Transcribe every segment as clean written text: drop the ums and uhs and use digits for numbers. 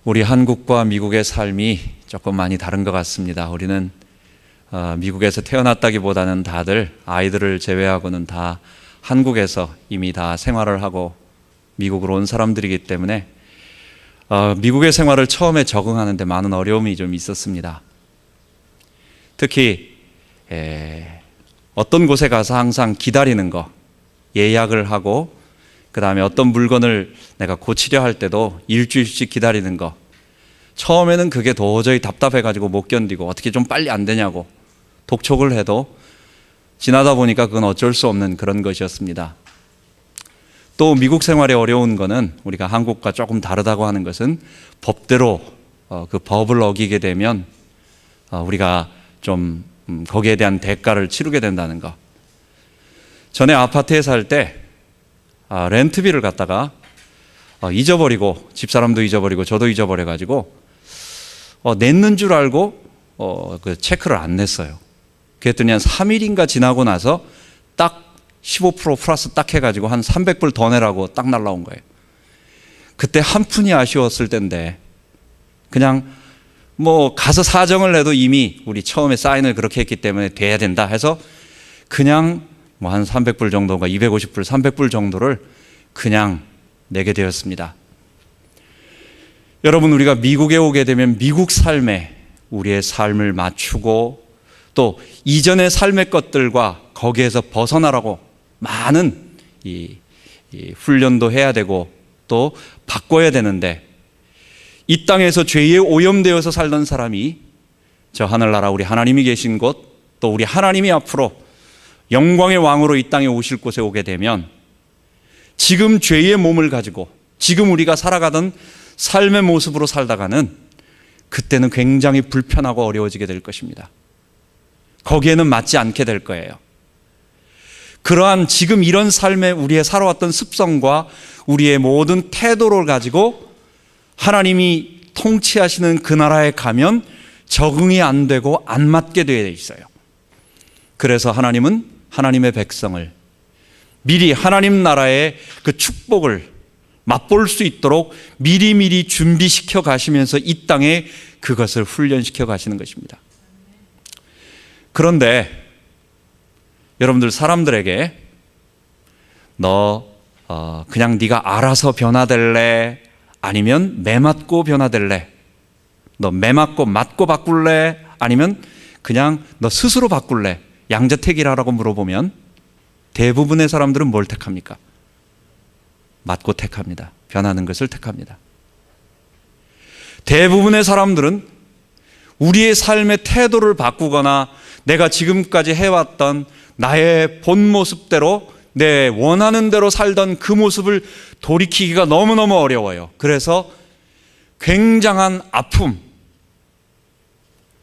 우리 한국과 미국의 삶이 조금 많이 다른 것 같습니다. 우리는 미국에서 태어났다기보다는 다들 아이들을 제외하고는 다 한국에서 이미 다 생활을 하고 미국으로 온 사람들이기 때문에 미국의 생활을 처음에 적응하는데 많은 어려움이 좀 있었습니다. 특히 어떤 곳에 가서 항상 기다리는 거, 예약을 하고 그 다음에 어떤 물건을 내가 고치려 할 때도 일주일씩 기다리는 거, 처음에는 그게 도저히 답답해가지고 못 견디고 어떻게 좀 빨리 안 되냐고 독촉을 해도 지나다 보니까 그건 어쩔 수 없는 그런 것이었습니다. 또 미국 생활에 어려운 거는 우리가 한국과 조금 다르다고 하는 것은 법대로 그 법을 어기게 되면 우리가 좀 거기에 대한 대가를 치르게 된다는 거. 전에 아파트에 살 때 렌트비를 갖다가 잊어버리고 집사람도 잊어버리고 저도 잊어버려가지고 냈는 줄 알고 그 체크를 안 냈어요. 그랬더니 한 3일인가 지나고 나서 딱 15% 플러스 딱 해가지고 한 300불 더 내라고 딱 날라온 거예요. 그때 한 푼이 아쉬웠을 텐데 그냥 뭐 가서 사정을 내도 이미 우리 처음에 사인을 그렇게 했기 때문에 돼야 된다 해서 그냥 뭐 한 300불 정도가 250불, 300불 정도를 그냥 내게 되었습니다. 여러분, 우리가 미국에 오게 되면 미국 삶에 우리의 삶을 맞추고 또 이전의 삶의 것들과 거기에서 벗어나라고 많은 이 훈련도 해야 되고 또 바꿔야 되는데, 이 땅에서 죄에 오염되어서 살던 사람이 저 하늘나라 우리 하나님이 계신 곳, 또 우리 하나님이 앞으로 영광의 왕으로 이 땅에 오실 곳에 오게 되면 지금 죄의 몸을 가지고 지금 우리가 살아가던 삶의 모습으로 살다가는 그때는 굉장히 불편하고 어려워지게 될 것입니다. 거기에는 맞지 않게 될 거예요. 그러한 지금 이런 삶에 우리의 살아왔던 습성과 우리의 모든 태도를 가지고 하나님이 통치하시는 그 나라에 가면 적응이 안 되고 안 맞게 되어 있어요. 그래서 하나님은 하나님의 백성을 미리 하나님 나라의 그 축복을 맛볼 수 있도록 미리미리 준비시켜 가시면서 이 땅에 그것을 훈련시켜 가시는 것입니다. 그런데 여러분들, 사람들에게 너 그냥 네가 알아서 변화될래? 아니면 매 맞고 변화될래? 너 매 맞고 맞고 바꿀래? 아니면 그냥 너 스스로 바꿀래? 양자택일하라고 물어보면 대부분의 사람들은 뭘 택합니까? 맞고 택합니다. 변하는 것을 택합니다. 대부분의 사람들은 우리의 삶의 태도를 바꾸거나 내가 지금까지 해왔던 나의 본 모습대로 내 원하는 대로 살던 그 모습을 돌이키기가 너무너무 어려워요. 그래서 굉장한 아픔,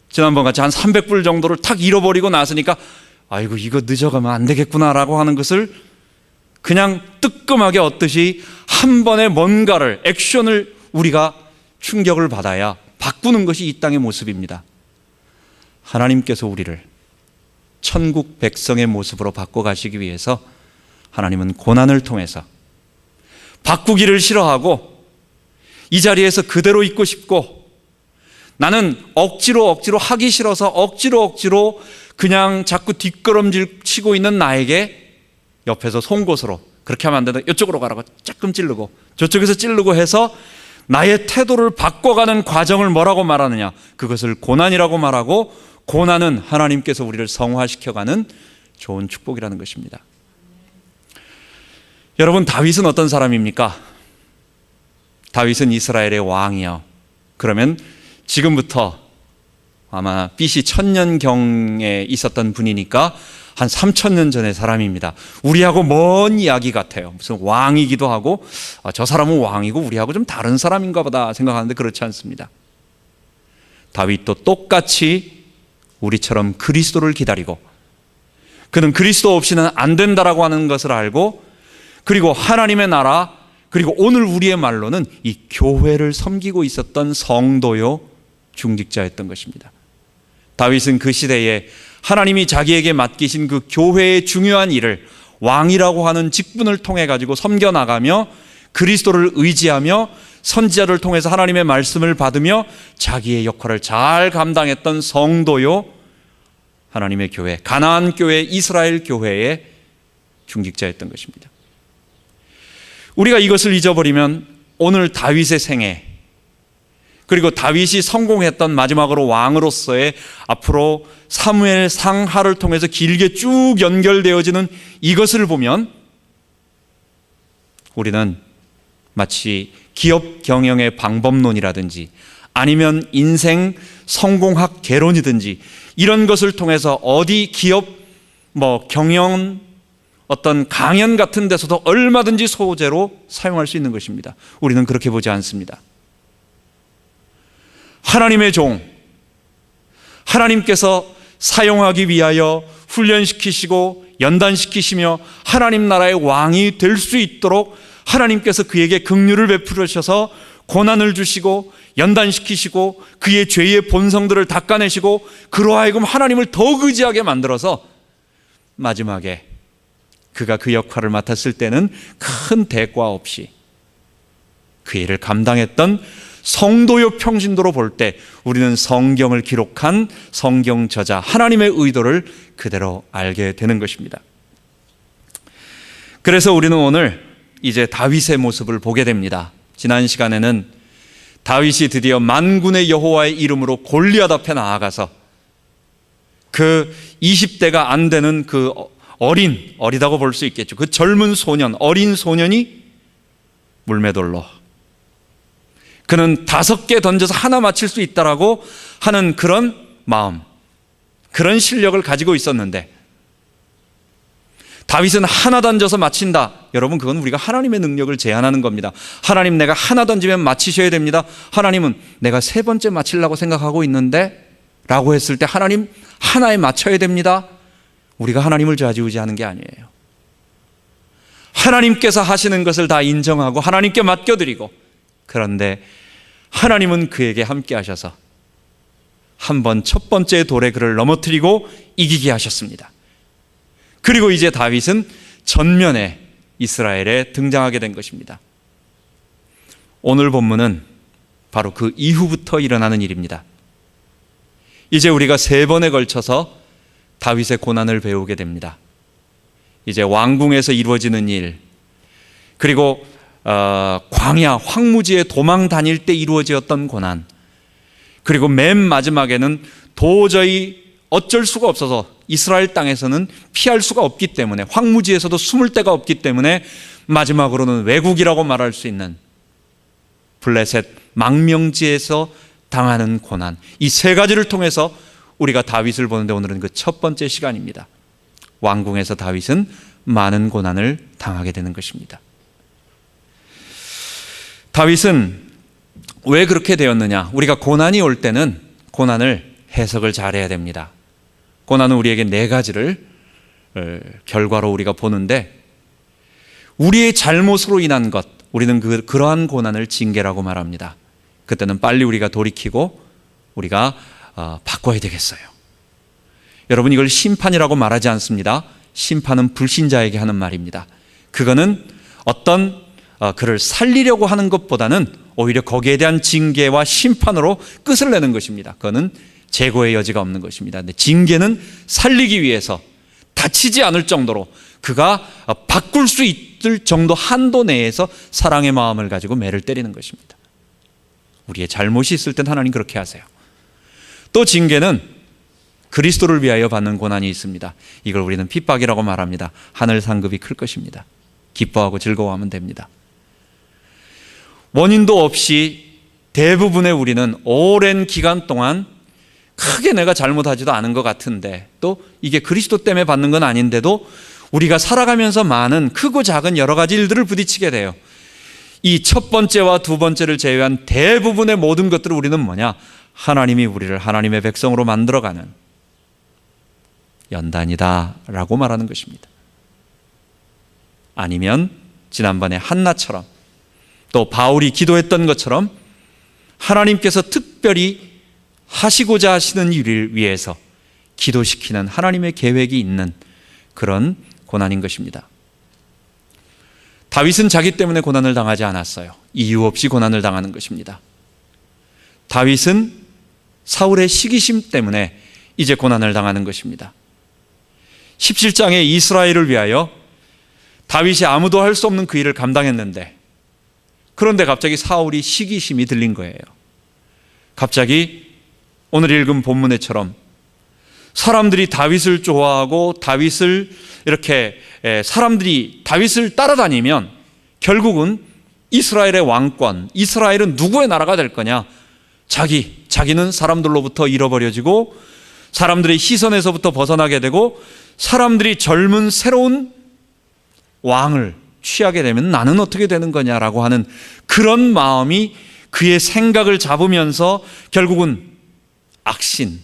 지난번 같이 한 300불 정도를 탁 잃어버리고 나서니까 아이고 이거 늦어가면 안 되겠구나라고 하는 것을 그냥 뜨끔하게 얻듯이 한 번에 뭔가를 액션을 우리가 충격을 받아야 바꾸는 것이 이 땅의 모습입니다. 하나님께서 우리를 천국 백성의 모습으로 바꿔가시기 위해서 하나님은 고난을 통해서 바꾸기를 싫어하고 이 자리에서 그대로 있고 싶고 나는 억지로 하기 싫어서 억지로 그냥 자꾸 뒷걸음질 치고 있는 나에게 옆에서 송곳으로 그렇게 하면 안 된다, 이쪽으로 가라고 조금 찌르고 저쪽에서 찌르고 해서 나의 태도를 바꿔가는 과정을 뭐라고 말하느냐? 그것을 고난이라고 말하고, 고난은 하나님께서 우리를 성화시켜가는 좋은 축복이라는 것입니다. 여러분, 다윗은 어떤 사람입니까? 다윗은 이스라엘의 왕이요. 그러면 지금부터 아마 BC 1000년경에 있었던 분이니까 한 3000년 전의 사람입니다. 우리하고 먼 이야기 같아요. 무슨 왕이기도 하고 저 사람은 왕이고 우리하고 좀 다른 사람인가 보다 생각하는데 그렇지 않습니다. 다윗도 똑같이 우리처럼 그리스도를 기다리고, 그는 그리스도 없이는 안 된다라고 하는 것을 알고, 그리고 하나님의 나라, 그리고 오늘 우리의 말로는 이 교회를 섬기고 있었던 성도요 중직자였던 것입니다. 다윗은 그 시대에 하나님이 자기에게 맡기신 그 교회의 중요한 일을 왕이라고 하는 직분을 통해 가지고 섬겨나가며 그리스도를 의지하며 선지자를 통해서 하나님의 말씀을 받으며 자기의 역할을 잘 감당했던 성도요, 하나님의 교회, 가나안 교회, 이스라엘 교회의 중직자였던 것입니다. 우리가 이것을 잊어버리면 오늘 다윗의 생애, 그리고 다윗이 성공했던 마지막으로 왕으로서의 앞으로 사무엘 상하를 통해서 길게 쭉 연결되어지는 이것을 보면 우리는 마치 기업 경영의 방법론이라든지 아니면 인생 성공학 개론이든지 이런 것을 통해서 어디 기업 경영 어떤 강연 같은 데서도 얼마든지 소재로 사용할 수 있는 것입니다. 우리는 그렇게 보지 않습니다. 하나님의 종, 하나님께서 사용하기 위하여 훈련시키시고 연단시키시며 하나님 나라의 왕이 될 수 있도록 하나님께서 그에게 긍휼을 베풀으셔서 고난을 주시고 연단시키시고 그의 죄의 본성들을 닦아내시고 그로 하여금 하나님을 더욱 의지하게 만들어서 마지막에 그가 그 역할을 맡았을 때는 큰 대가 없이 그 일을 감당했던 성도요 평신도로 볼 때 우리는 성경을 기록한 성경 저자 하나님의 의도를 그대로 알게 되는 것입니다. 그래서 우리는 오늘 이제 다윗의 모습을 보게 됩니다. 지난 시간에는 다윗이 드디어 만군의 여호와의 이름으로 골리앗 앞에 나아가서 그 20대가 안 되는 그 어리다고 볼 수 있겠죠. 그 젊은 소년, 어린 소년이 물매돌로 그는 5개 던져서 하나 맞힐 수 있다라고 하는 그런 마음, 그런 실력을 가지고 있었는데 다윗은 하나 던져서 맞힌다. 여러분, 그건 우리가 하나님의 능력을 제한하는 겁니다. 하나님, 내가 하나 던지면 맞히셔야 됩니다. 하나님은 내가 3번째 맞히려고 생각하고 있는데 라고 했을 때 하나님 하나에 맞춰야 됩니다. 우리가 하나님을 좌지우지하는 게 아니에요. 하나님께서 하시는 것을 다 인정하고 하나님께 맡겨드리고, 그런데 하나님은 그에게 함께 하셔서 한 번 첫 번째 돌에 그를 넘어뜨리고 이기게 하셨습니다. 그리고 이제 다윗은 전면에 이스라엘에 등장하게 된 것입니다. 오늘 본문은 바로 그 이후부터 일어나는 일입니다. 이제 우리가 3번에 걸쳐서 다윗의 고난을 배우게 됩니다. 이제 왕궁에서 이루어지는 일, 그리고 광야, 황무지에 도망 다닐 때 이루어졌던 고난, 그리고 맨 마지막에는 도저히 어쩔 수가 없어서 이스라엘 땅에서는 피할 수가 없기 때문에, 황무지에서도 숨을 데가 없기 때문에 마지막으로는 외국이라고 말할 수 있는 블레셋 망명지에서 당하는 고난, 이 3가지를 통해서 우리가 다윗을 보는데 오늘은 그 첫 번째 시간입니다. 왕궁에서 다윗은 많은 고난을 당하게 되는 것입니다. 다윗은 왜 그렇게 되었느냐? 우리가 고난이 올 때는 고난을 해석을 잘해야 됩니다. 고난은 우리에게 4가지를 결과로 우리가 보는데, 우리의 잘못으로 인한 것, 우리는 그러한 고난을 징계라고 말합니다. 그때는 빨리 우리가 돌이키고 우리가 바꿔야 되겠어요. 여러분, 이걸 심판이라고 말하지 않습니다. 심판은 불신자에게 하는 말입니다. 그거는 어떤 그를 살리려고 하는 것보다는 오히려 거기에 대한 징계와 심판으로 끝을 내는 것입니다. 그거는 재고의 여지가 없는 것입니다. 근데 징계는 살리기 위해서 다치지 않을 정도로 그가 바꿀 수 있을 정도 한도 내에서 사랑의 마음을 가지고 매를 때리는 것입니다. 우리의 잘못이 있을 땐 하나님 그렇게 하세요. 또 징계는 그리스도를 위하여 받는 고난이 있습니다. 이걸 우리는 핍박이라고 말합니다. 하늘 상급이 클 것입니다. 기뻐하고 즐거워하면 됩니다. 원인도 없이 대부분의 우리는 오랜 기간 동안 크게 내가 잘못하지도 않은 것 같은데, 또 이게 그리스도 때문에 받는 건 아닌데도 우리가 살아가면서 많은 크고 작은 여러 가지 일들을 부딪히게 돼요. 이 첫 번째와 두 번째를 제외한 대부분의 모든 것들을 우리는 뭐냐? 하나님이 우리를 하나님의 백성으로 만들어가는 연단이다라고 말하는 것입니다. 아니면 지난번에 한나처럼, 또 바울이 기도했던 것처럼 하나님께서 특별히 하시고자 하시는 일을 위해서 기도시키는 하나님의 계획이 있는 그런 고난인 것입니다. 다윗은 자기 때문에 고난을 당하지 않았어요. 이유 없이 고난을 당하는 것입니다. 다윗은 사울의 시기심 때문에 이제 고난을 당하는 것입니다. 17장에 이스라엘을 위하여 다윗이 아무도 할 수 없는 그 일을 감당했는데, 그런데 갑자기 사울이 시기심이 들린 거예요. 갑자기 오늘 읽은 본문에처럼 사람들이 다윗을 좋아하고 다윗을 이렇게 사람들이 다윗을 따라다니면 결국은 이스라엘의 왕권, 이스라엘은 누구의 나라가 될 거냐? 자기는 사람들로부터 잃어버려지고 사람들의 시선에서부터 벗어나게 되고 사람들이 젊은 새로운 왕을 취하게 되면 나는 어떻게 되는 거냐라고 하는 그런 마음이 그의 생각을 잡으면서 결국은 악신,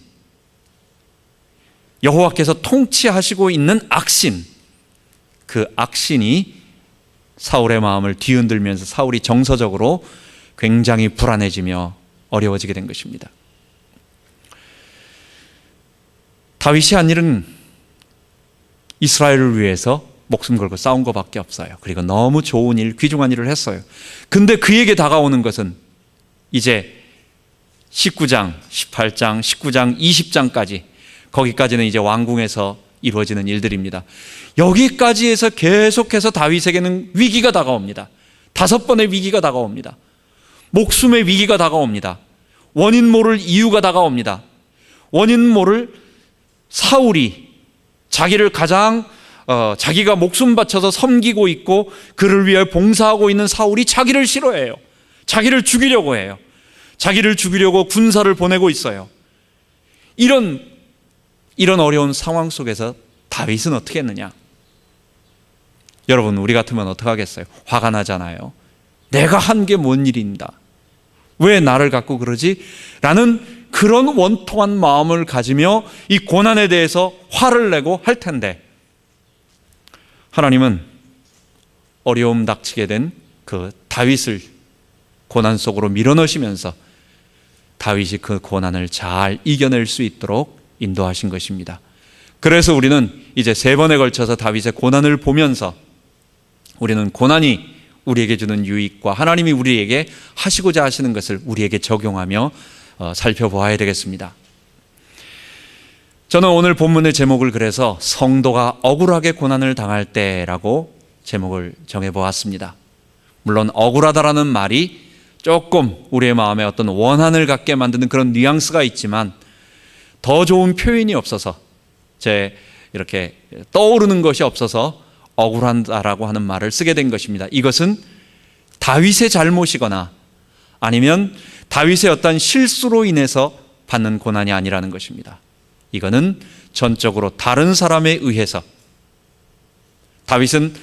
여호와께서 통치하시고 있는 악신, 그 악신이 사울의 마음을 뒤흔들면서 사울이 정서적으로 굉장히 불안해지며 어려워지게 된 것입니다. 다윗이 한 일은 이스라엘을 위해서 목숨 걸고 싸운 것밖에 없어요. 그리고 너무 좋은 일, 귀중한 일을 했어요. 근데 그에게 다가오는 것은 이제 19장, 18장, 19장, 20장까지, 거기까지는 이제 왕궁에서 이루어지는 일들입니다. 여기까지 해서 계속해서 다윗에게는 위기가 다가옵니다. 5번의 위기가 다가옵니다. 목숨의 위기가 다가옵니다. 원인 모를 이유가 다가옵니다. 원인 모를 사울이 자기를 가장 자기가 목숨 바쳐서 섬기고 있고 그를 위해 봉사하고 있는 사울이 자기를 싫어해요. 자기를 죽이려고 해요. 자기를 죽이려고 군사를 보내고 있어요. 이런 어려운 상황 속에서 다윗은 어떻게 했느냐? 여러분, 우리 같으면 어떻게 하겠어요? 화가 나잖아요. 내가 한 게 뭔 일인가? 왜 나를 갖고 그러지? 라는 그런 원통한 마음을 가지며 이 고난에 대해서 화를 내고 할 텐데, 하나님은 어려움 닥치게 된 그 다윗을 고난 속으로 밀어넣으시면서 다윗이 그 고난을 잘 이겨낼 수 있도록 인도하신 것입니다. 그래서 우리는 이제 3번에 걸쳐서 다윗의 고난을 보면서 우리는 고난이 우리에게 주는 유익과 하나님이 우리에게 하시고자 하시는 것을 우리에게 적용하며 살펴보아야 되겠습니다. 저는 오늘 본문의 제목을 그래서 성도가 억울하게 고난을 당할 때라고 제목을 정해보았습니다. 물론 억울하다라는 말이 조금 우리의 마음에 어떤 원한을 갖게 만드는 그런 뉘앙스가 있지만 더 좋은 표현이 없어서 제 이렇게 떠오르는 것이 없어서 억울하다라고 하는 말을 쓰게 된 것입니다. 이것은 다윗의 잘못이거나 아니면 다윗의 어떤 실수로 인해서 받는 고난이 아니라는 것입니다. 이거는 전적으로 다른 사람에 의해서 다윗은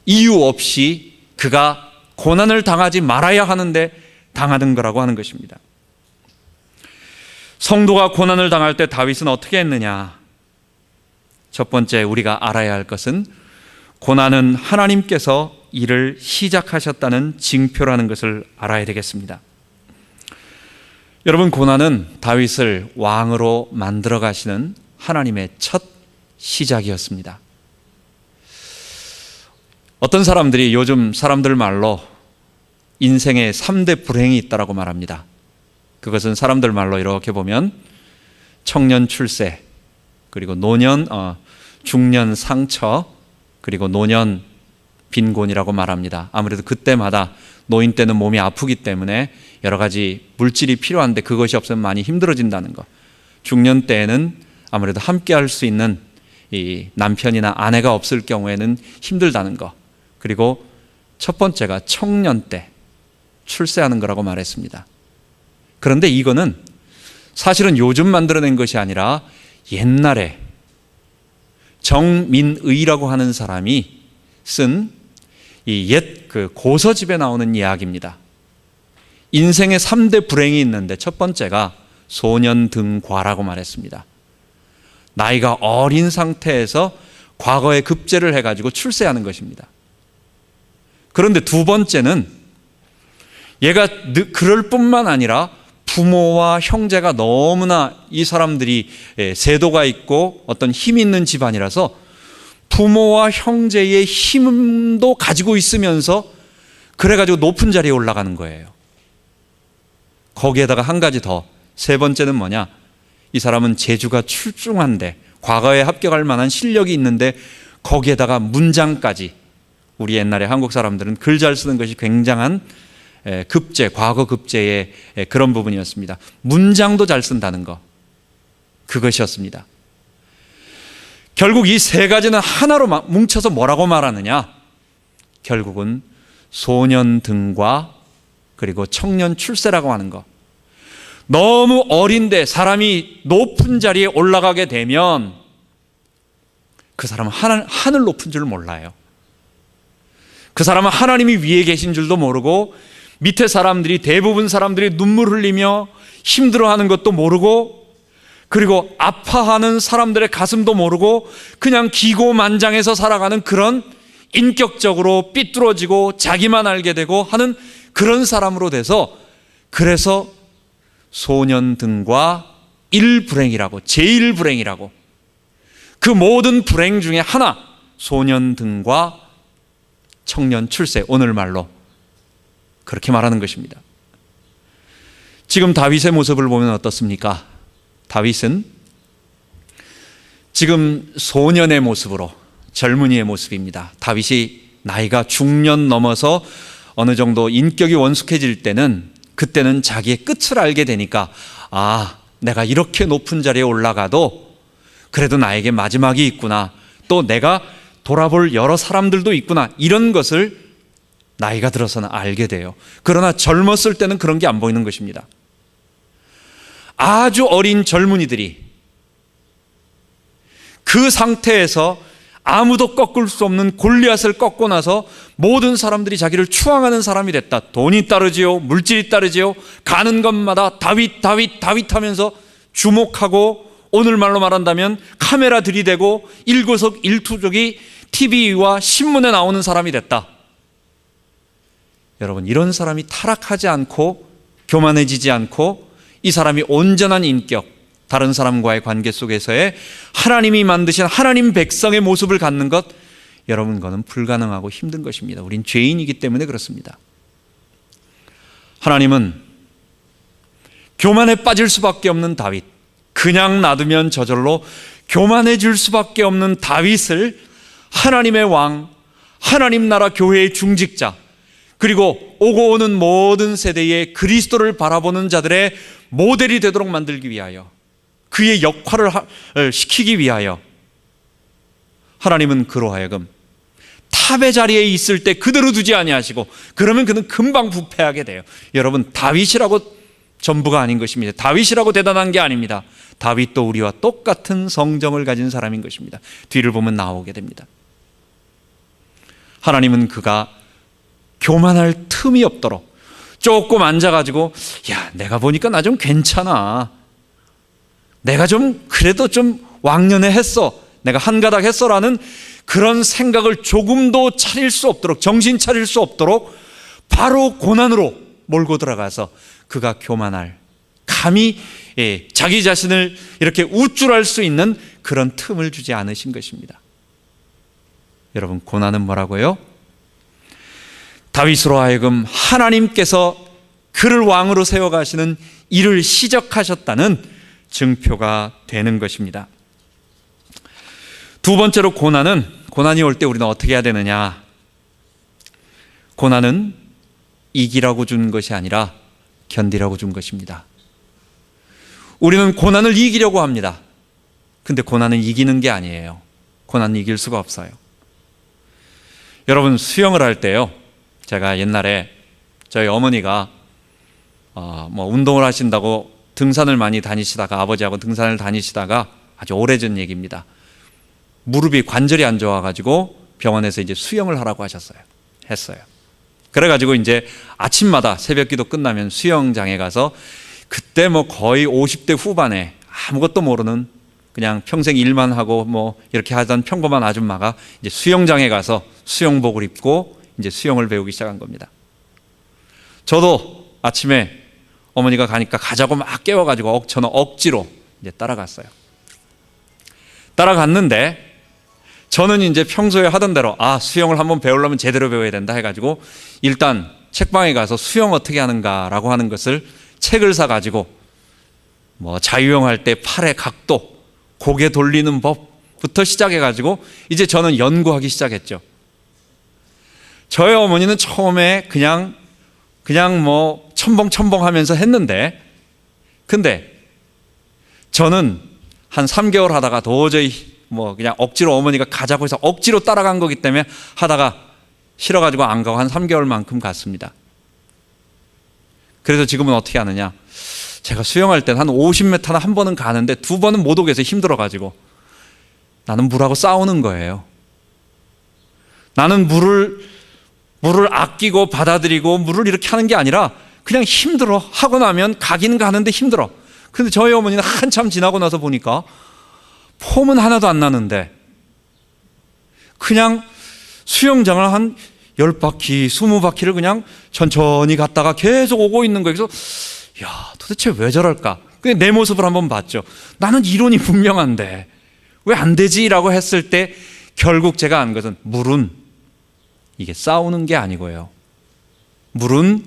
이유 없이 그가 고난을 당하지 말아야 하는데 당하는 거라고 하는 것입니다. 성도가 고난을 당할 때 다윗은 어떻게 했느냐? 첫 번째 우리가 알아야 할 것은 고난은 하나님께서 일을 시작하셨다는 징표라는 것을 알아야 되겠습니다. 여러분, 고난은 다윗을 왕으로 만들어 가시는 하나님의 첫 시작이었습니다. 어떤 사람들이 요즘 사람들 말로 인생에 3대 불행이 있다고 말합니다. 그것은 사람들 말로 이렇게 보면 청년 출세, 그리고 노년, 중년 상처, 그리고 노년 빈곤이라고 말합니다. 아무래도 그때마다 노인 때는 몸이 아프기 때문에 여러 가지 물질이 필요한데 그것이 없으면 많이 힘들어진다는 것. 중년 때에는 아무래도 함께 할 수 있는 이 남편이나 아내가 없을 경우에는 힘들다는 것. 그리고 첫 번째가 청년 때 출세하는 거라고 말했습니다. 그런데 이거는 사실은 요즘 만들어낸 것이 아니라 옛날에 정민의라고 하는 사람이 쓴 이 옛 그 고서집에 나오는 이야기입니다. 인생에 3대 불행이 있는데 첫 번째가 소년등과라고 말했습니다. 나이가 어린 상태에서 과거에 급제를 해가지고 출세하는 것입니다. 그런데 두 번째는 얘가 그럴 뿐만 아니라 부모와 형제가 너무나 이 사람들이 세도가 있고 어떤 힘이 있는 집안이라서 부모와 형제의 힘도 가지고 있으면서 그래가지고 높은 자리에 올라가는 거예요. 거기에다가 한 가지 더, 세 번째는 뭐냐? 이 사람은 재주가 출중한데, 과거에 합격할 만한 실력이 있는데 거기에다가 문장까지, 우리 옛날에 한국 사람들은 글 잘 쓰는 것이 굉장한 급제, 과거 급제의 그런 부분이었습니다. 문장도 잘 쓴다는 것, 그것이었습니다. 결국 이 세 가지는 하나로 뭉쳐서 뭐라고 말하느냐? 결국은 소년 등과 그리고 청년 출세라고 하는 것. 너무 어린데 사람이 높은 자리에 올라가게 되면 그 사람은 하늘 높은 줄 몰라요. 그 사람은 하나님이 위에 계신 줄도 모르고, 밑에 사람들이, 대부분 사람들이 눈물 흘리며 힘들어하는 것도 모르고, 그리고 아파하는 사람들의 가슴도 모르고 그냥 기고만장해서 살아가는 그런 인격적으로 삐뚤어지고 자기만 알게 되고 하는 그런 사람으로 돼서, 그래서 소년 등과 일불행이라고, 제일불행이라고, 그 모든 불행 중에 하나, 소년 등과 청년 출세, 오늘말로 그렇게 말하는 것입니다. 지금 다윗의 모습을 보면 어떻습니까? 다윗은 지금 소년의 모습으로, 젊은이의 모습입니다. 다윗이 나이가 중년 넘어서 어느 정도 인격이 원숙해질 때는, 그때는 자기의 끝을 알게 되니까, 아, 내가 이렇게 높은 자리에 올라가도 그래도 나에게 마지막이 있구나, 또 내가 돌아볼 여러 사람들도 있구나, 이런 것을 나이가 들어서는 알게 돼요. 그러나 젊었을 때는 그런 게 안 보이는 것입니다. 아주 어린 젊은이들이 그 상태에서 아무도 꺾을 수 없는 골리앗을 꺾고 나서 모든 사람들이 자기를 추앙하는 사람이 됐다. 돈이 따르지요, 물질이 따르지요, 가는 것마다 다윗 다윗 다윗 하면서 주목하고, 오늘말로 말한다면 카메라 들이대고 일거석일투족이 TV와 신문에 나오는 사람이 됐다. 여러분, 이런 사람이 타락하지 않고 교만해지지 않고, 이 사람이 온전한 인격, 다른 사람과의 관계 속에서의 하나님이 만드신 하나님 백성의 모습을 갖는 것, 여러분, 그거는 불가능하고 힘든 것입니다. 우린 죄인이기 때문에 그렇습니다. 하나님은 교만에 빠질 수밖에 없는 다윗, 그냥 놔두면 저절로 교만해질 수밖에 없는 다윗을 하나님의 왕, 하나님 나라 교회의 중직자, 그리고 오고 오는 모든 세대의 그리스도를 바라보는 자들의 모델이 되도록 만들기 위하여, 그의 역할을 시키기 위하여 하나님은 그로 하여금 탑의 자리에 있을 때 그대로 두지 아니하시고, 그러면 그는 금방 부패하게 돼요. 여러분, 다윗이라고 전부가 아닌 것입니다. 다윗이라고 대단한 게 아닙니다. 다윗도 우리와 똑같은 성정을 가진 사람인 것입니다. 뒤를 보면 나오게 됩니다. 하나님은 그가 교만할 틈이 없도록 조금 앉아가지고, 야, 내가 보니까 나 좀 괜찮아, 내가 좀 그래도 좀 왕년에 했어, 내가 한가닥 했어라는 그런 생각을 조금도 차릴 수 없도록, 정신 차릴 수 없도록 바로 고난으로 몰고 들어가서 그가 교만할, 감히 자기 자신을 이렇게 우쭐할 수 있는 그런 틈을 주지 않으신 것입니다. 여러분, 고난은 뭐라고요? 다윗으로 하여금 하나님께서 그를 왕으로 세워가시는 일을 시작하셨다는 증표가 되는 것입니다. 두 번째로, 고난이 올 때 우리는 어떻게 해야 되느냐? 고난은 이기라고 준 것이 아니라 견디라고 준 것입니다. 우리는 고난을 이기려고 합니다. 근데 고난은 이기는 게 아니에요. 고난은 이길 수가 없어요. 여러분, 수영을 할 때요, 제가 옛날에 저희 어머니가 운동을 하신다고 등산을 많이 다니시다가, 아버지하고 등산을 다니시다가, 아주 오래전 얘기입니다, 무릎이 관절이 안 좋아가지고 병원에서 이제 수영을 하라고 했어요. 그래가지고 이제 아침마다 새벽 기도 끝나면 수영장에 가서, 그때 거의 50대 후반에 아무것도 모르는, 그냥 평생 일만 하고 이렇게 하던 평범한 아줌마가 이제 수영장에 가서 수영복을 입고 이제 수영을 배우기 시작한 겁니다. 저도 아침에 어머니가 가니까 가자고 막 깨워가지고 저는 억지로 이제 따라갔어요. 따라갔는데 저는 이제 평소에 하던 대로 수영을 한번 배우려면 제대로 배워야 된다 해가지고 일단 책방에 가서 수영 어떻게 하는가라고 하는 것을 책을 사가지고 뭐 자유형할 때 팔의 각도, 고개 돌리는 법부터 시작해가지고 이제 저는 연구하기 시작했죠. 저희 어머니는 처음에 그냥 뭐 첨벙첨벙 하면서 했는데, 근데 저는 한 3개월 하다가 도저히 뭐 그냥 억지로 어머니가 가자고 해서 억지로 따라간 거기 때문에 하다가 싫어가지고 안 가고 한 3개월만큼 갔습니다. 그래서 지금은 어떻게 하느냐, 제가 수영할 때는 한 50m나 한 번은 가는데 2번은 못 오겠어요. 힘들어가지고. 나는 물하고 싸우는 거예요. 나는 물을 아끼고 받아들이고 물을 이렇게 하는 게 아니라 그냥 힘들어. 하고 나면 가긴 가는데 힘들어. 근데 저희 어머니는 한참 지나고 나서 보니까 폼은 하나도 안 나는데 그냥 수영장을 한 10바퀴, 20바퀴를 그냥 천천히 갔다가 계속 오고 있는 거예요. 그래서 도대체 왜 저럴까? 그냥 내 모습을 한번 봤죠. 나는 이론이 분명한데 왜 안 되지? 라고 했을 때 결국 제가 안 것은 물은 이게 싸우는 게 아니고요. 물은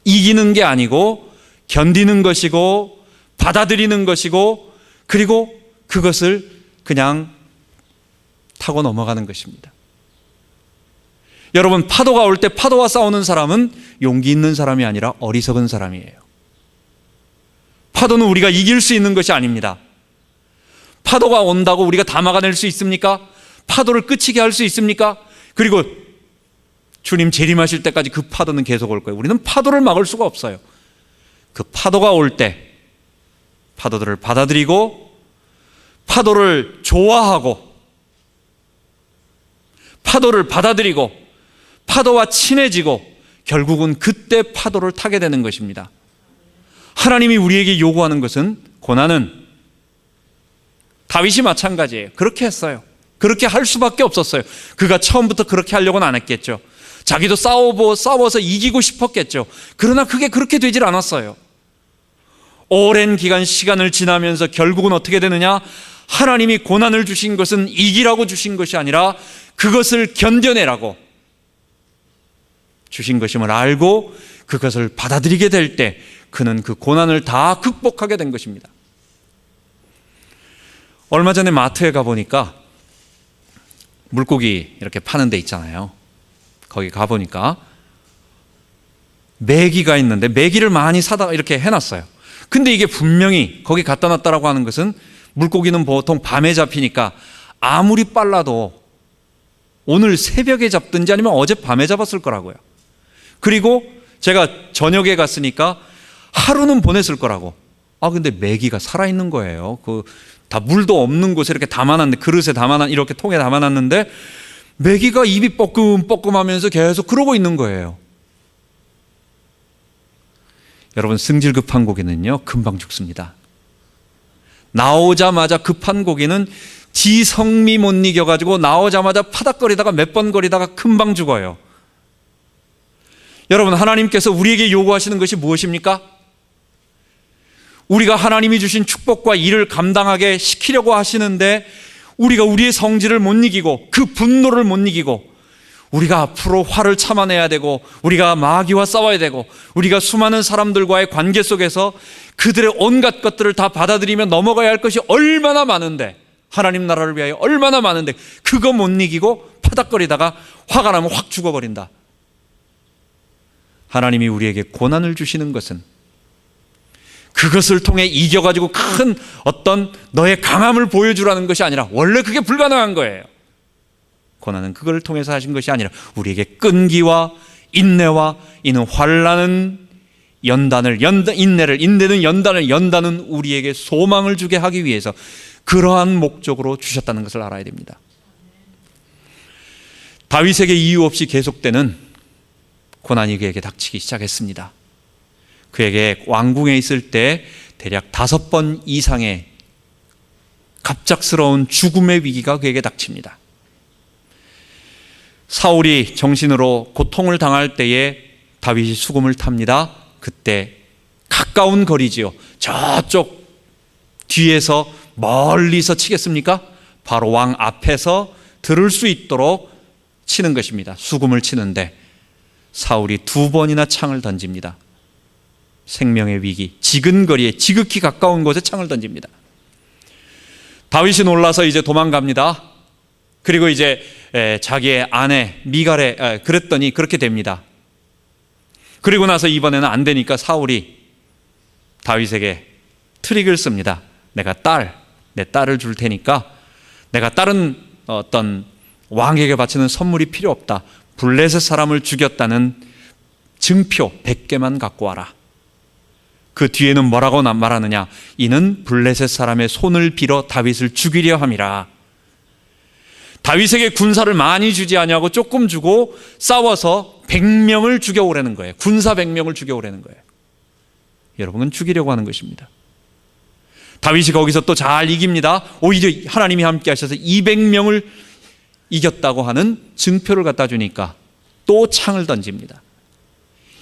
이기는 게 아니고 견디는 것이고 받아들이는 것이고 그리고 그것을 그냥 타고 넘어가는 것입니다. 여러분, 파도가 올 때 파도와 싸우는 사람은 용기 있는 사람이 아니라 어리석은 사람이에요. 파도는 우리가 이길 수 있는 것이 아닙니다. 파도가 온다고 우리가 다 막아낼 수 있습니까? 파도를 그치게 할 수 있습니까? 그리고 주님 재림하실 때까지 그 파도는 계속 올 거예요. 우리는 파도를 막을 수가 없어요. 그 파도가 올 때 파도들을 받아들이고 파도를 좋아하고 파도를 받아들이고 파도와 친해지고 결국은 그때 파도를 타게 되는 것입니다. 하나님이 우리에게 요구하는 것은 고난은 다윗이 마찬가지예요. 그렇게 했어요. 그렇게 할 수밖에 없었어요. 그가 처음부터 그렇게 하려고는 안 했겠죠. 자기도 싸워서 이기고 싶었겠죠. 그러나 그게 그렇게 되질 않았어요. 오랜 기간 시간을 지나면서 결국은 어떻게 되느냐? 하나님이 고난을 주신 것은 이기라고 주신 것이 아니라 그것을 견뎌내라고 주신 것임을 알고 그것을 받아들이게 될 때 그는 그 고난을 다 극복하게 된 것입니다. 얼마 전에 마트에 가보니까 물고기 이렇게 파는 데 있잖아요. 거기 가보니까 메기가 있는데 메기를 많이 사다가 이렇게 해놨어요. 근데 이게 분명히 거기 갖다 놨다라고 하는 것은 물고기는 보통 밤에 잡히니까 아무리 빨라도 오늘 새벽에 잡든지 아니면 어젯밤에 잡았을 거라고요. 그리고 제가 저녁에 갔으니까 하루는 보냈을 거라고. 근데 메기가 살아있는 거예요. 다 물도 없는 곳에 이렇게 담아놨는데, 그릇에 이렇게 통에 담아놨는데 메기가 입이 뻐끔뻐끔하면서 계속 그러고 있는 거예요. 여러분, 승질 급한 고기는요 금방 죽습니다. 나오자마자 급한 고기는 지 성미 못 이겨가지고 나오자마자 파닥거리다가 몇 번 거리다가 금방 죽어요. 여러분, 하나님께서 우리에게 요구하시는 것이 무엇입니까? 우리가 하나님이 주신 축복과 일을 감당하게 시키려고 하시는데 우리가 우리의 성질을 못 이기고 그 분노를 못 이기고 우리가 앞으로 화를 참아내야 되고 우리가 마귀와 싸워야 되고 우리가 수많은 사람들과의 관계 속에서 그들의 온갖 것들을 다 받아들이며 넘어가야 할 것이 얼마나 많은데, 하나님 나라를 위하여 얼마나 많은데 그거 못 이기고 파닥거리다가 화가 나면 확 죽어버린다. 하나님이 우리에게 고난을 주시는 것은 그것을 통해 이겨가지고 큰 어떤 너의 강함을 보여주라는 것이 아니라 원래 그게 불가능한 거예요. 고난은 그걸 통해서 하신 것이 아니라 우리에게 끈기와 인내와 이는 환난은 인내는 우리에게 소망을 주게 하기 위해서 그러한 목적으로 주셨다는 것을 알아야 됩니다. 다윗에게 이유 없이 계속되는 고난이 그에게 닥치기 시작했습니다. 그에게 왕궁에 있을 때 대략 5번 이상의 갑작스러운 죽음의 위기가 그에게 닥칩니다. 사울이 정신으로 고통을 당할 때에 다윗이 수금을 탑니다. 그때 가까운 거리지요. 저쪽 뒤에서 멀리서 치겠습니까? 바로 왕 앞에서 들을 수 있도록 치는 것입니다. 수금을 치는데 사울이 2번이나 창을 던집니다. 생명의 위기, 지근거리에 지극히 가까운 곳에 창을 던집니다. 다윗이 놀라서 이제 도망갑니다. 그리고 이제 자기의 아내 미갈에 그랬더니 그렇게 됩니다. 그리고 나서 이번에는 안 되니까 사울이 다윗에게 트릭을 씁니다. 내가 내 딸을 줄 테니까 내가 다른 어떤 왕에게 바치는 선물이 필요 없다. 블레셋 사람을 죽였다는 증표 100개만 갖고 와라. 그 뒤에는 뭐라고 말하느냐? 이는 블레셋 사람의 손을 빌어 다윗을 죽이려 함이라. 다윗에게 군사를 많이 주지 아니하고 조금 주고 싸워서 100명을 죽여오라는 거예요. 군사 100명을 죽여오라는 거예요. 여러분은 죽이려고 하는 것입니다. 다윗이 거기서 또 잘 이깁니다. 오히려 하나님이 함께 하셔서 200명을 이겼다고 하는 증표를 갖다 주니까 또 창을 던집니다.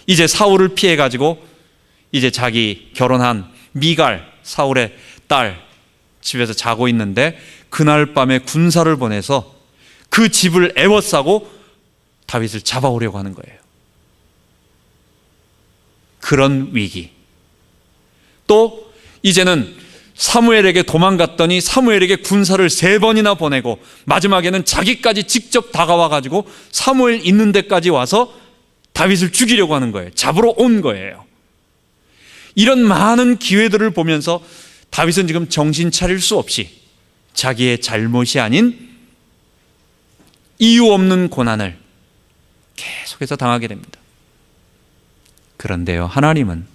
이제 사울을 피해 가지고 이제 자기 결혼한 미갈, 사울의 딸 집에서 자고 있는데 그날 밤에 군사를 보내서 그 집을 에워싸고 다윗을 잡아오려고 하는 거예요. 그런 위기. 또 이제는 사무엘에게 도망갔더니 사무엘에게 군사를 3번이나 보내고 마지막에는 자기까지 직접 다가와 가지고 사무엘 있는 데까지 와서 다윗을 죽이려고 하는 거예요. 잡으러 온 거예요. 이런 많은 기회들을 보면서 다윗은 지금 정신 차릴 수 없이 자기의 잘못이 아닌 이유 없는 고난을 계속해서 당하게 됩니다. 그런데요, 하나님은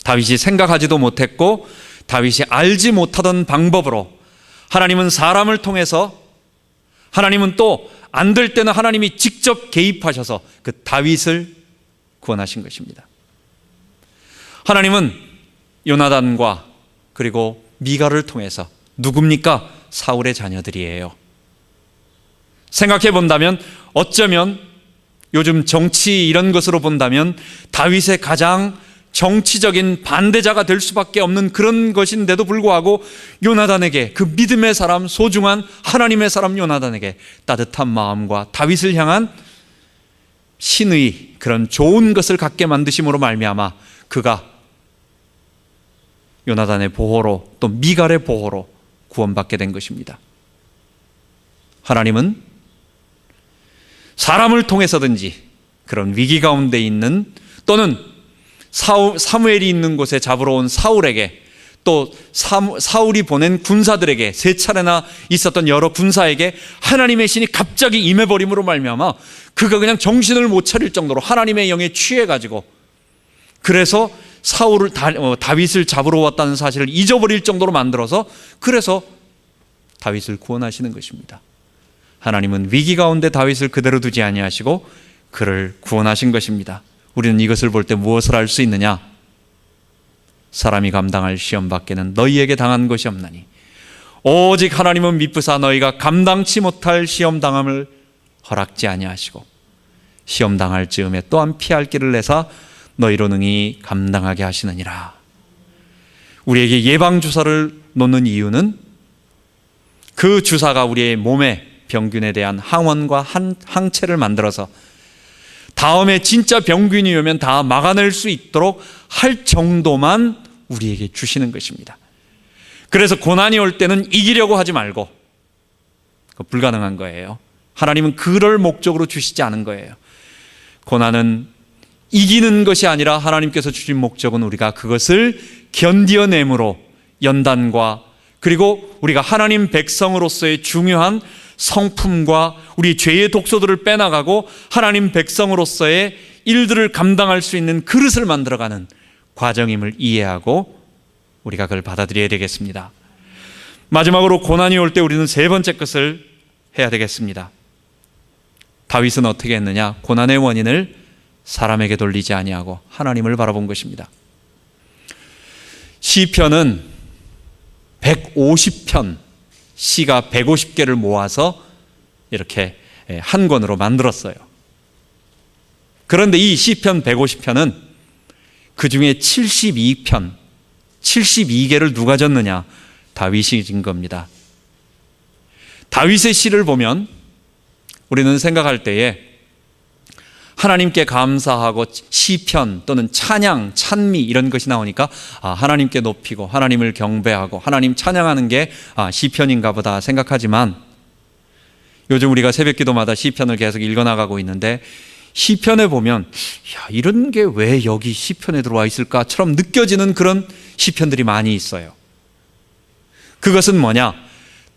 다윗이 생각하지도 못했고 다윗이 알지 못하던 방법으로 하나님은 사람을 통해서, 하나님은 또 안 될 때는 하나님이 직접 개입하셔서 그 다윗을 구원하신 것입니다. 하나님은 요나단과 그리고 미갈을 통해서 누굽니까? 사울의 자녀들이에요. 생각해 본다면 어쩌면 요즘 정치 이런 것으로 본다면 다윗의 가장 정치적인 반대자가 될 수밖에 없는 그런 것인데도 불구하고 요나단에게, 그 믿음의 사람, 소중한 하나님의 사람 요나단에게 따뜻한 마음과 다윗을 향한 신의 그런 좋은 것을 갖게 만드심으로 말미암아 그가 요나단의 보호로 또 미갈의 보호로 구원받게 된 것입니다. 하나님은 사람을 통해서든지 그런 위기 가운데 있는, 또는 사무엘이 있는 곳에 잡으러 온 사울에게, 또 사울이 보낸 군사들에게, 3차례나 있었던 여러 군사에게 하나님의 신이 갑자기 임해버림으로 말미암아 그가 그냥 정신을 못 차릴 정도로 하나님의 영에 취해가지고, 그래서 다윗을 잡으러 왔다는 사실을 잊어버릴 정도로 만들어서, 그래서 다윗을 구원하시는 것입니다. 하나님은 위기 가운데 다윗을 그대로 두지 아니하시고 그를 구원하신 것입니다. 우리는 이것을 볼 때 무엇을 알 수 있느냐? 사람이 감당할 시험 밖에는 너희에게 당한 것이 없나니 오직 하나님은 미쁘사 너희가 감당치 못할 시험 당함을 허락지 아니하시고 시험 당할 즈음에 또한 피할 길을 내사 너희로 능히 감당하게 하시느니라. 우리에게 예방 주사를 놓는 이유는 그 주사가 우리의 몸의 병균에 대한 항원과 항체를 만들어서 다음에 진짜 병균이 오면 다 막아낼 수 있도록 할 정도만 우리에게 주시는 것입니다. 그래서 고난이 올 때는 이기려고 하지 말고, 불가능한 거예요. 하나님은 그럴 목적으로 주시지 않은 거예요. 고난은 이기는 것이 아니라 하나님께서 주신 목적은 우리가 그것을 견디어내므로 연단과, 그리고 우리가 하나님 백성으로서의 중요한 성품과 우리 죄의 독소들을 빼나가고 하나님 백성으로서의 일들을 감당할 수 있는 그릇을 만들어가는 과정임을 이해하고 우리가 그걸 받아들여야 되겠습니다. 마지막으로 고난이 올 때 우리는 3번째 것을 해야 되겠습니다. 다윗은 어떻게 했느냐? 고난의 원인을 사람에게 돌리지 아니하고 하나님을 바라본 것입니다. 시편은 150편, 시가 150개를 모아서 이렇게 한 권으로 만들었어요. 그런데 이 시편 150편은 그 중에 72개를 누가 졌느냐? 다윗이 진 겁니다. 다윗의 시를 보면 우리는 생각할 때에 하나님께 감사하고 시편 또는 찬양, 찬미 이런 것이 나오니까 하나님께 높이고 하나님을 경배하고 하나님 찬양하는 게 시편인가 보다 생각하지만, 요즘 우리가 새벽기도마다 시편을 계속 읽어나가고 있는데 시편에 보면 이런 게 왜 여기 시편에 들어와 있을까처럼 느껴지는 그런 시편들이 많이 있어요. 그것은 뭐냐?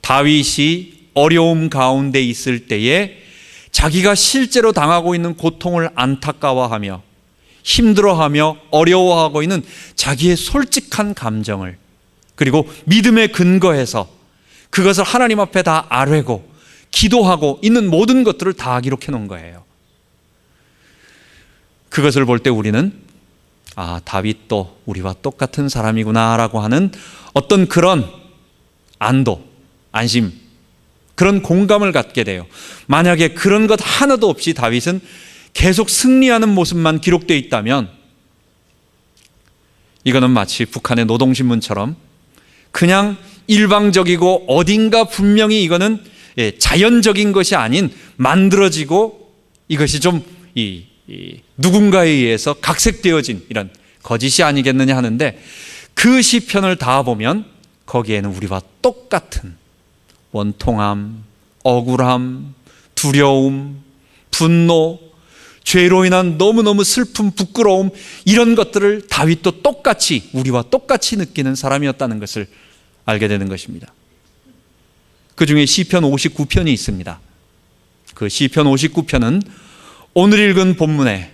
다윗이 어려움 가운데 있을 때에 자기가 실제로 당하고 있는 고통을 안타까워하며 힘들어하며 어려워하고 있는 자기의 솔직한 감정을, 그리고 믿음에 근거해서 그것을 하나님 앞에 다 아뢰고 기도하고 있는 모든 것들을 다 기록해 놓은 거예요. 그것을 볼 때 우리는 다윗도 우리와 똑같은 사람이구나 라고 하는 어떤 그런 안도, 안심, 그런 공감을 갖게 돼요. 만약에 그런 것 하나도 없이 다윗은 계속 승리하는 모습만 기록되어 있다면 이거는 마치 북한의 노동신문처럼 그냥 일방적이고 어딘가 분명히 이거는 자연적인 것이 아닌 만들어지고 이것이 좀 누군가에 의해서 각색되어진 이런 거짓이 아니겠느냐 하는데, 그 시편을 다 보면 거기에는 우리와 똑같은 원통함, 억울함, 두려움, 분노, 죄로 인한 너무너무 슬픔, 부끄러움, 이런 것들을 다윗도 똑같이 우리와 똑같이 느끼는 사람이었다는 것을 알게 되는 것입니다. 그 중에 시편 59편이 있습니다. 그 시편 59편은 오늘 읽은 본문에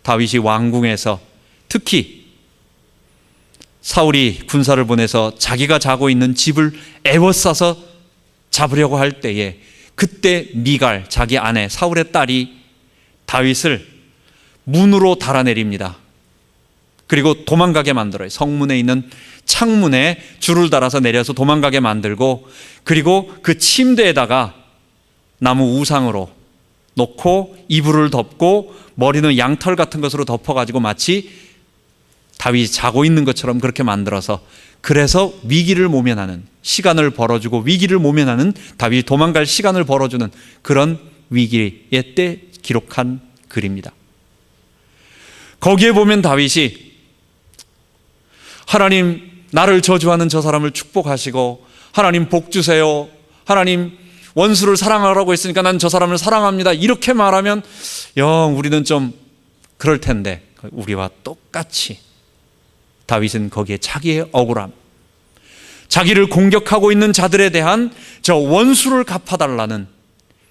다윗이 왕궁에서 특히 사울이 군사를 보내서 자기가 자고 있는 집을 에워싸서 잡으려고 할 때에 그때 미갈, 자기 아내 사울의 딸이 다윗을 문으로 달아내립니다. 그리고 도망가게 만들어요. 성문에 있는 창문에 줄을 달아서 내려서 도망가게 만들고, 그리고 그 침대에다가 나무 우상으로 놓고 이불을 덮고 머리는 양털 같은 것으로 덮어가지고 마치 다윗이 자고 있는 것처럼 그렇게 만들어서, 그래서 위기를 모면하는, 시간을 벌어주고 위기를 모면하는, 다윗이 도망갈 시간을 벌어주는 그런 위기의 때 기록한 글입니다. 거기에 보면 다윗이 하나님 나를 저주하는 저 사람을 축복하시고 하나님 복 주세요, 하나님 원수를 사랑하라고 했으니까 난 저 사람을 사랑합니다, 이렇게 말하면 우리는 좀 그럴 텐데, 우리와 똑같이 다윗은 거기에 자기의 억울함, 자기를 공격하고 있는 자들에 대한 저 원수를 갚아달라는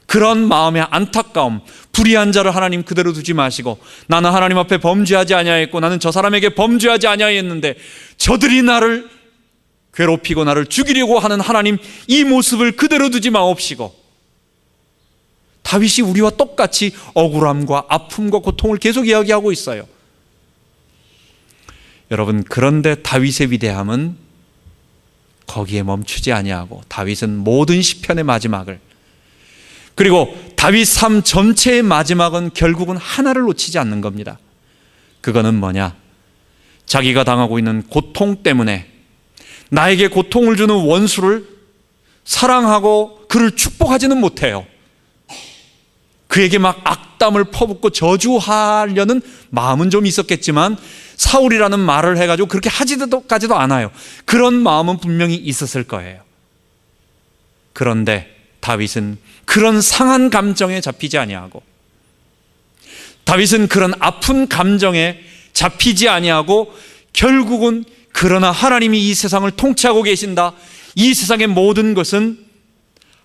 그런 마음의 안타까움, 불의한 자를 하나님 그대로 두지 마시고 나는 하나님 앞에 범죄하지 아니하였고 나는 저 사람에게 범죄하지 아니하였는데 저들이 나를 괴롭히고 나를 죽이려고 하는 하나님, 이 모습을 그대로 두지 마옵시고, 다윗이 우리와 똑같이 억울함과 아픔과 고통을 계속 이야기하고 있어요. 여러분, 그런데 다윗의 위대함은 거기에 멈추지 아니하고 다윗은 모든 시편의 마지막을, 그리고 다윗 삶 전체의 마지막은 결국은 하나를 놓치지 않는 겁니다. 그거는 뭐냐? 자기가 당하고 있는 고통 때문에 나에게 고통을 주는 원수를 사랑하고 그를 축복하지는 못해요. 그에게 막 악담을 퍼붓고 저주하려는 마음은 좀 있었겠지만 사울이라는 말을 해가지고 그렇게 하지도까지도 않아요. 그런 마음은 분명히 있었을 거예요. 그런데 다윗은 그런 상한 감정에 잡히지 아니하고, 다윗은 그런 아픈 감정에 잡히지 아니하고 결국은 그러나 하나님이 이 세상을 통치하고 계신다, 이 세상의 모든 것은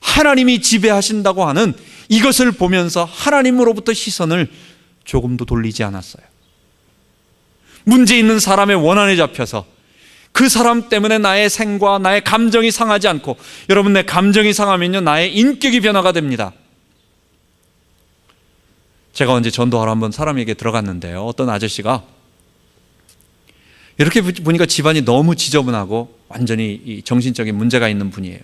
하나님이 지배하신다고 하는 이것을 보면서 하나님으로부터 시선을 조금도 돌리지 않았어요. 문제 있는 사람의 원한에 잡혀서 그 사람 때문에 나의 생과 나의 감정이 상하지 않고, 여러분, 내 감정이 상하면요 나의 인격이 변화가 됩니다. 제가 언제 전도하러 한번 사람에게 들어갔는데요, 어떤 아저씨가 이렇게 보니까 집안이 너무 지저분하고 완전히 이 정신적인 문제가 있는 분이에요.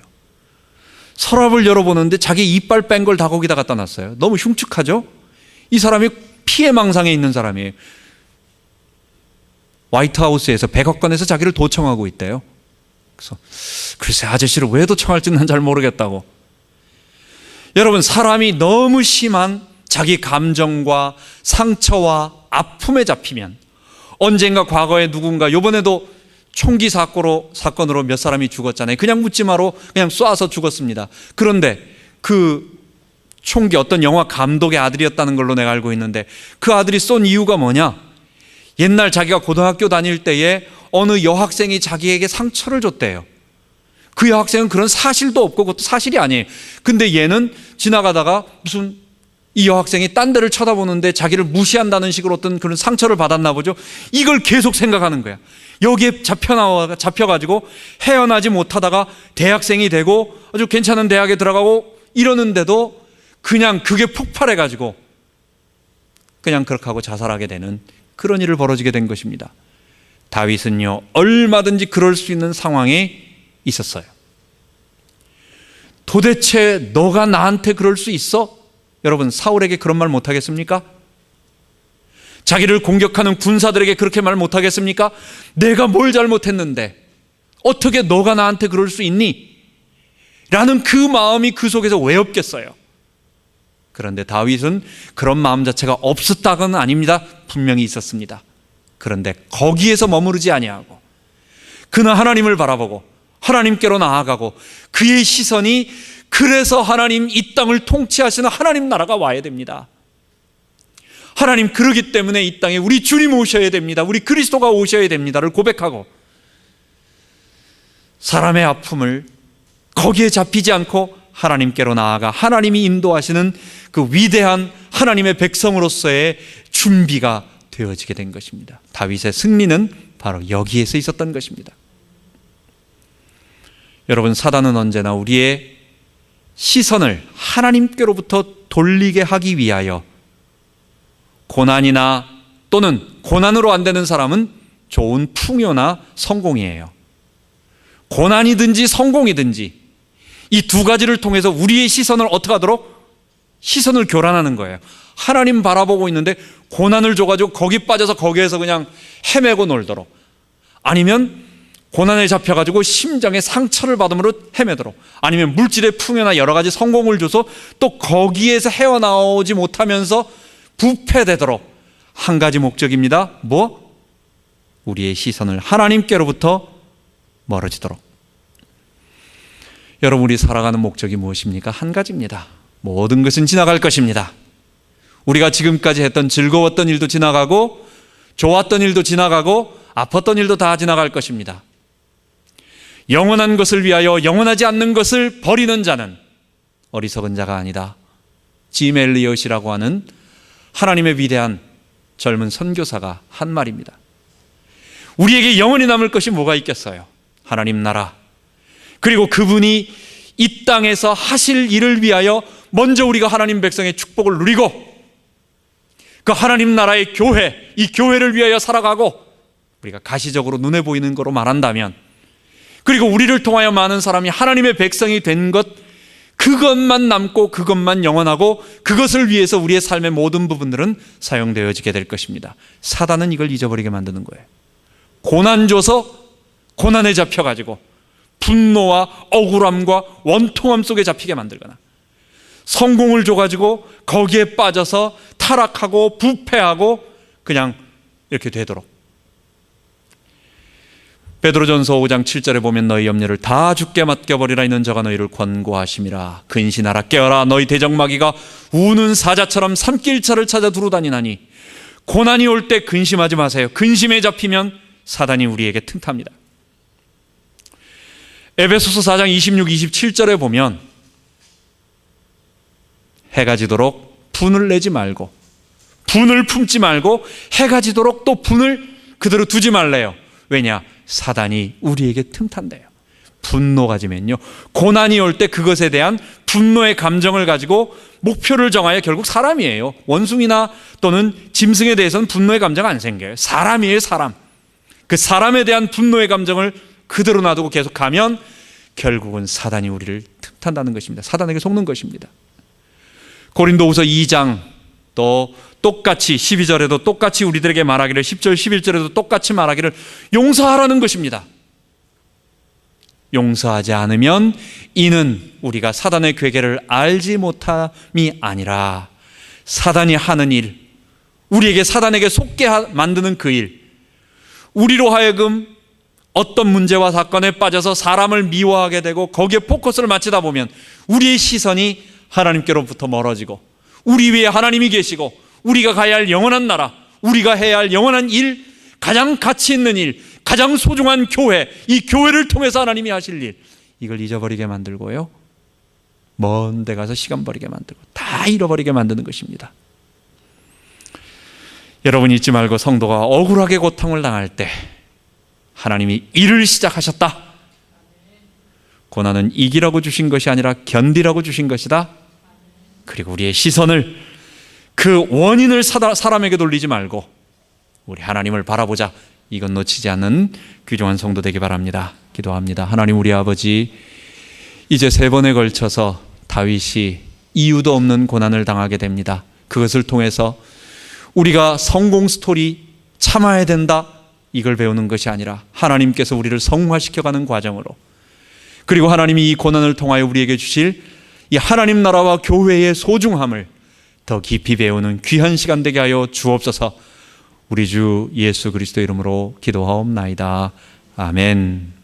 서랍을 열어보는데 자기 이빨 뺀 걸 다 거기다 갖다 놨어요. 너무 흉측하죠? 이 사람이 피해망상에 있는 사람이에요. 화이트하우스에서 백악관에서 자기를 도청하고 있대요. 그래서 글쎄 아저씨를 왜 도청할지는 난 잘 모르겠다고. 여러분, 사람이 너무 심한 자기 감정과 상처와 아픔에 잡히면, 언젠가 과거에 누군가, 요번에도 총기 사건으로 몇 사람이 죽었잖아요. 그냥 묻지마로 그냥 쏴서 죽었습니다. 그런데 그 총기, 어떤 영화 감독의 아들이었다는 걸로 내가 알고 있는데, 그 아들이 쏜 이유가 뭐냐? 옛날 자기가 고등학교 다닐 때에 어느 여학생이 자기에게 상처를 줬대요. 그 여학생은 그런 사실도 없고 그것도 사실이 아니에요. 근데 얘는 지나가다가 무슨 이 여학생이 딴 데를 쳐다보는데 자기를 무시한다는 식으로 어떤 그런 상처를 받았나 보죠. 이걸 계속 생각하는 거야. 여기에 잡혀가지고 헤어나지 못하다가 대학생이 되고 아주 괜찮은 대학에 들어가고 이러는데도 그냥 그게 폭발해가지고 그냥 그렇게 하고 자살하게 되는 그런 일을 벌어지게 된 것입니다. 다윗은요, 얼마든지 그럴 수 있는 상황에 있었어요. 도대체 너가 나한테 그럴 수 있어? 여러분, 사울에게 그런 말 못하겠습니까? 자기를 공격하는 군사들에게 그렇게 말 못하겠습니까? 내가 뭘 잘못했는데 어떻게 너가 나한테 그럴 수 있니? 라는 그 마음이 그 속에서 왜 없겠어요? 그런데 다윗은 그런 마음 자체가 없었다고는 아닙니다. 분명히 있었습니다. 그런데 거기에서 머무르지 아니하고 그는 하나님을 바라보고 하나님께로 나아가고 그의 시선이, 그래서 하나님, 이 땅을 통치하시는 하나님 나라가 와야 됩니다. 하나님, 그러기 때문에 이 땅에 우리 주님 오셔야 됩니다. 우리 그리스도가 오셔야 됩니다를 고백하고 사람의 아픔을 거기에 잡히지 않고 하나님께로 나아가 하나님이 인도하시는 그 위대한 하나님의 백성으로서의 준비가 되어지게 된 것입니다. 다윗의 승리는 바로 여기에서 있었던 것입니다. 여러분, 사단은 언제나 우리의 시선을 하나님께로부터 돌리게 하기 위하여 고난이나 또는 고난으로 안 되는 사람은 좋은 풍요나 성공이에요. 고난이든지 성공이든지 이 두 가지를 통해서 우리의 시선을 어떻게 하도록? 시선을 교란하는 거예요. 하나님 바라보고 있는데 고난을 줘가지고 거기 빠져서 거기에서 그냥 헤매고 놀도록, 아니면 고난에 잡혀가지고 심장에 상처를 받음으로 헤매도록, 아니면 물질의 풍요나 여러 가지 성공을 줘서 또 거기에서 헤어나오지 못하면서 부패되도록, 한 가지 목적입니다. 뭐? 우리의 시선을 하나님께로부터 멀어지도록. 여러분, 우리 살아가는 목적이 무엇입니까? 한 가지입니다. 모든 것은 지나갈 것입니다. 우리가 지금까지 했던 즐거웠던 일도 지나가고 좋았던 일도 지나가고 아팠던 일도 다 지나갈 것입니다. 영원한 것을 위하여 영원하지 않는 것을 버리는 자는 어리석은 자가 아니다. 짐 엘리엇이라고 하는 하나님의 위대한 젊은 선교사가 한 말입니다. 우리에게 영원히 남을 것이 뭐가 있겠어요? 하나님 나라, 그리고 그분이 이 땅에서 하실 일을 위하여 먼저 우리가 하나님 백성의 축복을 누리고 그 하나님 나라의 교회, 이 교회를 위하여 살아가고, 우리가 가시적으로 눈에 보이는 거로 말한다면, 그리고 우리를 통하여 많은 사람이 하나님의 백성이 된 것, 그것만 남고 그것만 영원하고 그것을 위해서 우리의 삶의 모든 부분들은 사용되어지게 될 것입니다. 사단은 이걸 잊어버리게 만드는 거예요. 고난 줘서 고난에 잡혀가지고 분노와 억울함과 원통함 속에 잡히게 만들거나, 성공을 줘가지고 거기에 빠져서 타락하고 부패하고 그냥 이렇게 되도록. 베드로전서 5장 7절에 보면 너희 염려를 다 주께 맡겨버리라. 이는 저가 너희를 권고하심이라. 근신하라, 깨어라. 너희 대적마귀가 우는 사자처럼 산길차를 찾아 두루다니나니. 고난이 올 때 근심하지 마세요. 근심에 잡히면 사단이 우리에게 틈탑니다. 에베소서 4장 26, 27절에 보면 해가 지도록 분을 내지 말고, 분을 품지 말고 해가 지도록 또 분을 그대로 두지 말래요. 왜냐? 사단이 우리에게 틈탄대요. 분노가 지면요, 고난이 올 때 그것에 대한 분노의 감정을 가지고 목표를 정하여 결국 사람이에요. 원숭이나 또는 짐승에 대해서는 분노의 감정 안 생겨요. 사람이에요, 사람. 그 사람에 대한 분노의 감정을 그대로 놔두고 계속 가면 결국은 사단이 우리를 틈탄다는 것입니다. 사단에게 속는 것입니다. 고린도후서 2장 또 똑같이 12절에도 똑같이 우리들에게 말하기를, 10절 11절에도 똑같이 말하기를 용서하라는 것입니다. 용서하지 않으면 이는 우리가 사단의 괴계를 알지 못함이 아니라 사단이 하는 일, 우리에게 사단에게 속게 만드는 그 일, 우리로 하여금 어떤 문제와 사건에 빠져서 사람을 미워하게 되고 거기에 포커스를 맞추다 보면 우리의 시선이 하나님께로부터 멀어지고 우리 위에 하나님이 계시고 우리가 가야 할 영원한 나라, 우리가 해야 할 영원한 일, 가장 가치 있는 일, 가장 소중한 교회, 이 교회를 통해서 하나님이 하실 일, 이걸 잊어버리게 만들고요, 먼 데 가서 시간 버리게 만들고 다 잃어버리게 만드는 것입니다. 여러분 잊지 말고 성도가 억울하게 고통을 당할 때 하나님이 일을 시작하셨다. 고난은 이기라고 주신 것이 아니라 견디라고 주신 것이다. 그리고 우리의 시선을 그 원인을 사람에게 돌리지 말고 우리 하나님을 바라보자. 이건 놓치지 않는 귀중한 성도 되기 바랍니다. 기도합니다. 하나님 우리 아버지, 이제 3번에 걸쳐서 다윗이 이유도 없는 고난을 당하게 됩니다. 그것을 통해서 우리가 성공 스토리 참아야 된다, 이걸 배우는 것이 아니라 하나님께서 우리를 성화시켜가는 과정으로, 그리고 하나님이 이 고난을 통하여 우리에게 주실 이 하나님 나라와 교회의 소중함을 더 깊이 배우는 귀한 시간 되게 하여 주옵소서. 우리 주 예수 그리스도 이름으로 기도하옵나이다. 아멘.